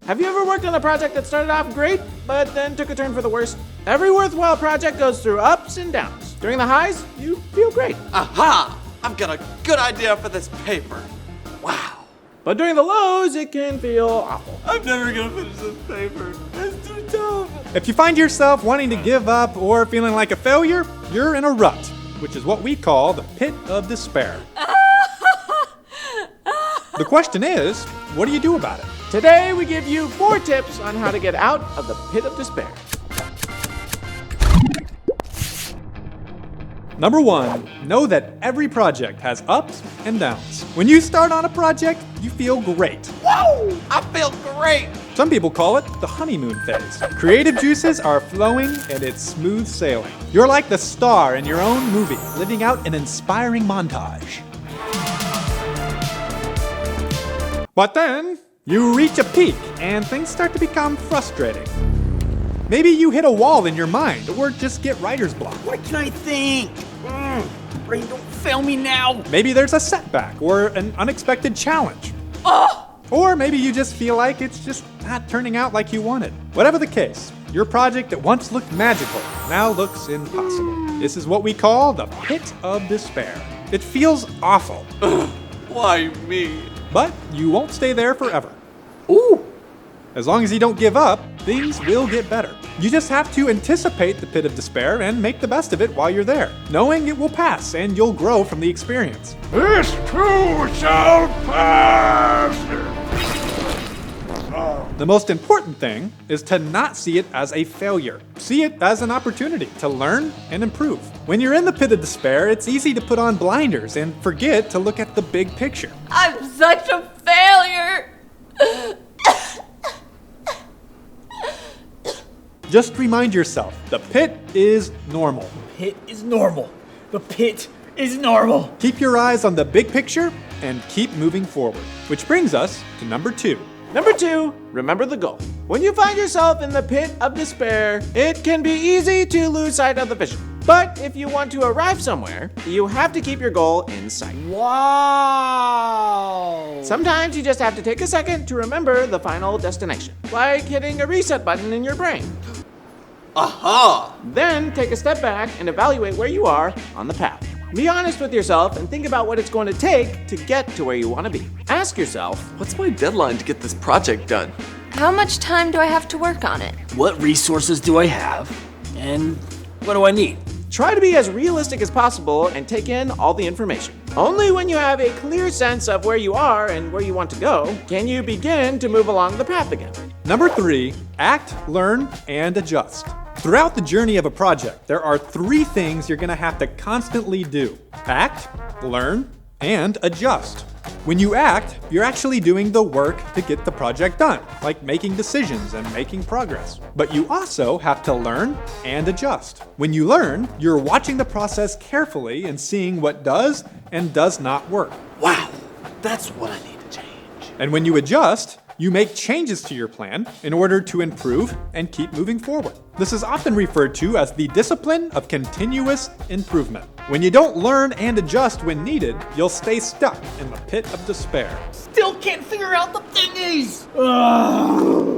Have you ever worked on a project that started off great, but then took a turn for the worse? Every worthwhile project goes through ups and downs. During the highs, you feel great. Aha! I've got a good idea for this paper. Wow. But during the lows, it can feel awful. I'm never gonna finish this paper. It's too tough. If you find yourself wanting to give up or feeling like a failure, you're in a rut, which is what we call the pit of despair. The question is, what do you do about it? Today, we give you 4 tips on how to get out of the pit of despair. Number 1, know that every project has ups and downs. When you start on a project, you feel great. Whoa! I feel great. Some people call it the honeymoon phase. Creative juices are flowing and it's smooth sailing. You're like the star in your own movie, living out an inspiring montage. But then, you reach a peak and things start to become frustrating. Maybe you hit a wall in your mind or just get writer's block. Why can't I think? Brain, don't fail me now. Maybe there's a setback or an unexpected challenge. Or maybe you just feel like it's just not turning out like you wanted. Whatever the case, your project that once looked magical now looks impossible. This is what we call the pit of despair. It feels awful. Why me? But you won't stay there forever. Ooh. As long as you don't give up, things will get better. You just have to anticipate the pit of despair and make the best of it while you're there, knowing it will pass and you'll grow from the experience. This too shall pass. The most important thing is to not see it as a failure. See it as an opportunity to learn and improve. When you're in the pit of despair, it's easy to put on blinders and forget to look at the big picture. I'm such a failure. Just remind yourself, the pit is normal. Pit is normal. The pit is normal. Keep your eyes on the big picture and keep moving forward. Which brings us to number 2. Number 2, remember the goal. When you find yourself in the pit of despair, it can be easy to lose sight of the vision. But if you want to arrive somewhere, you have to keep your goal in sight. Wow. Sometimes you just have to take a second to remember the final destination, like hitting a reset button in your brain. Aha! Then take a step back and evaluate where you are on the path. Be honest with yourself and think about what it's going to take to get to where you want to be. Ask yourself, What's my deadline to get this project done? How much time do I have to work on it? What resources do I have? And what do I need? try to be as realistic as possible and take in all the information. Only when you have a clear sense of where you are and where you want to go can you begin to move along the path again. Number 3, act, learn, and adjust. Throughout the journey of a project, there are 3 things you're going to have to constantly do: act, learn, and adjust. When you act, you're actually doing the work to get the project done, like making decisions and making progress. But you also have to learn and adjust. When you learn, you're watching the process carefully and seeing what does and does not work. Wow, that's what I need to change. And when you adjust, you make changes to your plan in order to improve and keep moving forward. This is often referred to as the discipline of continuous improvement. When you don't learn and adjust when needed, you'll stay stuck in the pit of despair. Still can't figure out the thingies!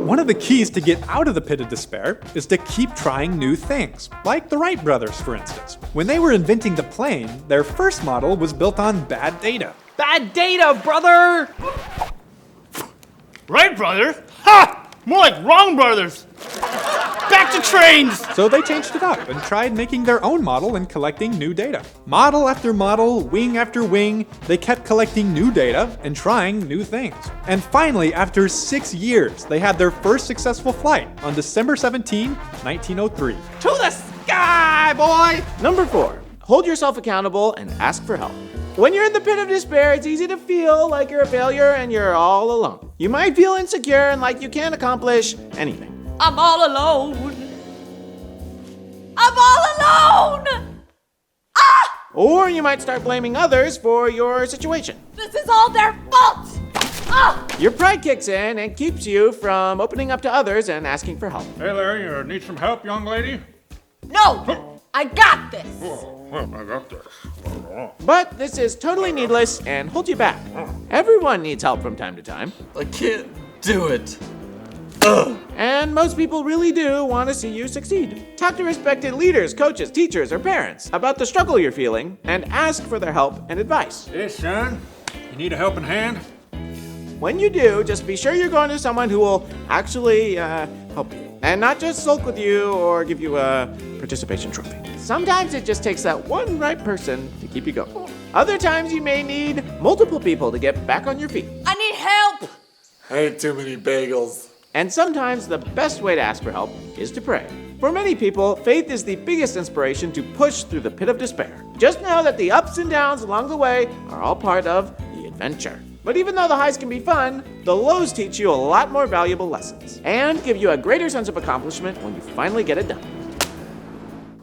One of the keys to get out of the pit of despair is to keep trying new things, like the Wright brothers, for instance. When they were inventing the plane, their first model was built on bad data. Bad data, brother! Right, brothers? Ha! More like wrong brothers. Back to trains. So they changed it up and tried making their own model and collecting new data. Model after model, wing after wing, they kept collecting new data and trying new things. And finally, after 6 years, they had their first successful flight on December 17, 1903. To the sky, boy! Number 4, hold yourself accountable and ask for help. When you're in the pit of despair, it's easy to feel like you're a failure and you're all alone. You might feel insecure and like you can't accomplish anything. I'm all alone. I'm all alone! Ah! Or you might start blaming others for your situation. This is all their fault! Ah! Your pride kicks in and keeps you from opening up to others and asking for help. Hey, Larry, you need some help, young lady? No! I got this! Well, I got this. But this is totally needless and holds you back. Everyone needs help from time to time. I can't do it. And most people really do want to see you succeed. Talk to respected leaders, coaches, teachers, or parents about the struggle you're feeling and ask for their help and advice. Hey, son, you need a helping hand? When you do, just be sure you're going to someone who will actually help you and not just sulk with you or give you a participation trophy. Sometimes it just takes that one right person to keep you going. Other times you may need multiple people to get back on your feet. I need help! I ate too many bagels. And sometimes the best way to ask for help is to pray. For many people, faith is the biggest inspiration to push through the pit of despair. Just know that the ups and downs along the way are all part of the adventure. But even though the highs can be fun, the lows teach you a lot more valuable lessons and give you a greater sense of accomplishment when you finally get it done.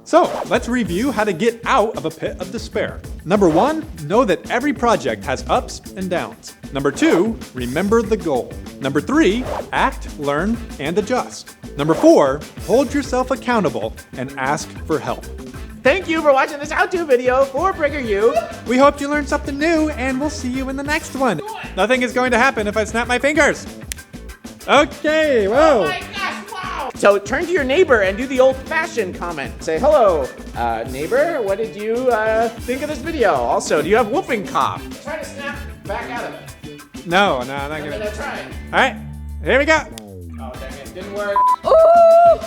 So, let's review how to get out of a pit of despair. Number 1, know that every project has ups and downs. Number 2, remember the goal. Number 3, act, learn, and adjust. Number 4, hold yourself accountable and ask for help. Thank you for watching this how-to video for PragerU. We hope you learned something new, and we'll see you in the next one. Nothing is going to happen if I snap my fingers. Okay, whoa. So turn to your neighbor and do the old-fashioned comment. Say, hello, neighbor, what did you think of this video? Also, do you have whooping cough? Try to snap back out of it. No, not I'm gonna. gonna try. All right, here we go. Oh, dang it, didn't work. Ooh!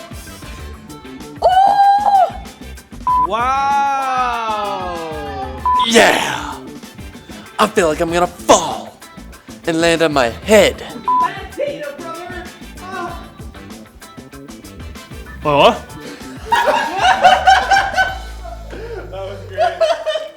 Ooh! Wow! Yeah! I feel like I'm gonna fall and land on my head. What? That was great.